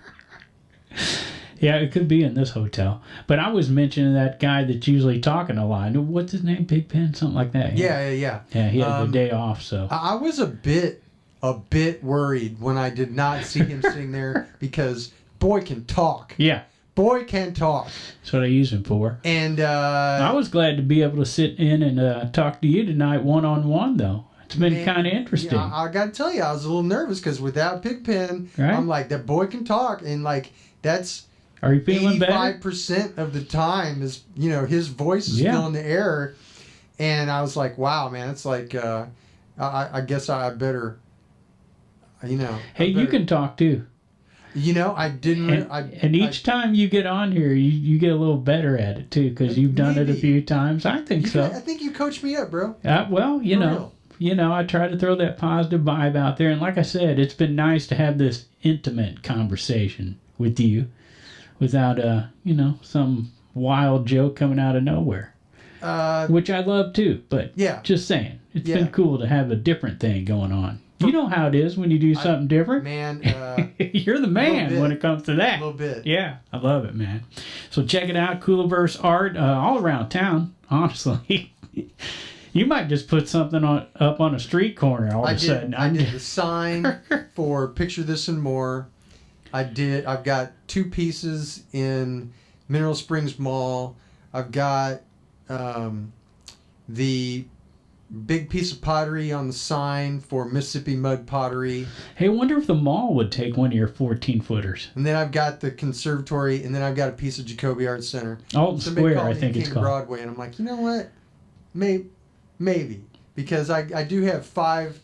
Yeah, it could be in this hotel. But I was mentioning that guy that's usually talking a lot. What's his name? Big Pen? Something like that. Yeah. Yeah, he had the day off, so. I was a bit worried when I did not see him sitting there because boy can talk. Yeah. Boy can talk. That's what I use him for. And I was glad to be able to sit in and talk to you tonight one-on-one, though. It's been kind of interesting. Yeah, I got to tell you, I was a little nervous because without Pigpen, right? I'm like, that boy can talk. And like, that's... Are you feeling better? 85% of the time is, you know, his voice is still in the air. And I was like, wow, man, it's like, I guess I better, you know. Hey, you can talk too. You know, I didn't. And each time you get on here, you get a little better at it too, because you've done it a few times. I think so. I think you coached me up, bro. Well, you know, I try to throw that positive vibe out there. And like I said, it's been nice to have this intimate conversation with you. Without some wild joke coming out of nowhere, which I love too. But just saying, it's been cool to have a different thing going on. You know how it is when you do something different, man. You're the man when it comes to that. A little bit. Yeah, I love it, man. So check it out, Kooliverse art all around town. Honestly, you might just put something up on a street corner all of a sudden. I did the sign for Picture This and More. I've got 2 pieces in Mineral Springs Mall. I've got the big piece of pottery on the sign for Mississippi Mud Pottery. Hey, I wonder if the mall would take one of your 14-footers. And then I've got the conservatory, and then I've got a piece of Jacoby Art Center. Alton Square, I think it's called. Broadway, and I'm like, you know what? Maybe. Because I do have five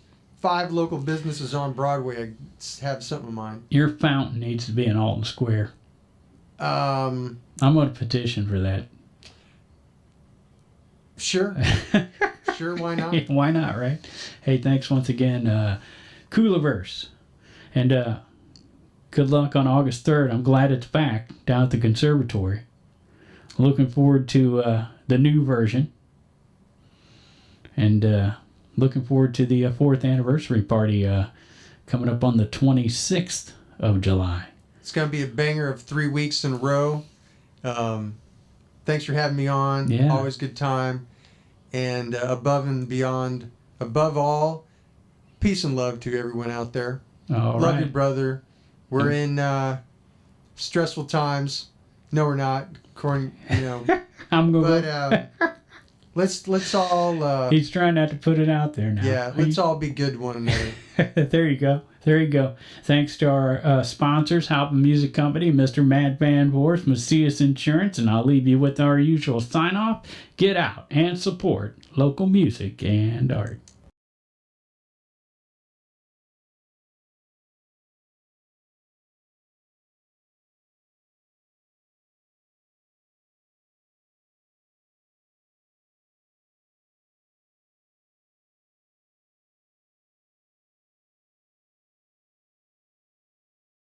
local businesses on Broadway. I have something in mind. Your fountain needs to be in Alton Square. I'm going to petition for that. Sure. Sure, why not? Yeah, why not, right? Hey, thanks once again, Kooliverse. And good luck on August 3rd. I'm glad it's back down at the conservatory. Looking forward to the new version. And looking forward to the 4th anniversary party coming up on the 26th of July. It's going to be a banger of 3 weeks in a row. Thanks for having me on. Yeah. Always good time. And above and beyond, above all, peace and love to everyone out there. All love right. you, brother. We're in stressful times. No, we're not. I'm going let's all... He's trying not to put it out there now. Yeah, let's all be good to one another. There you go. Thanks to our sponsors, Alton Music Company, Mr. Matt Van Voorst, Macias Insurance, and I'll leave you with our usual sign-off. Get out and support local music and art.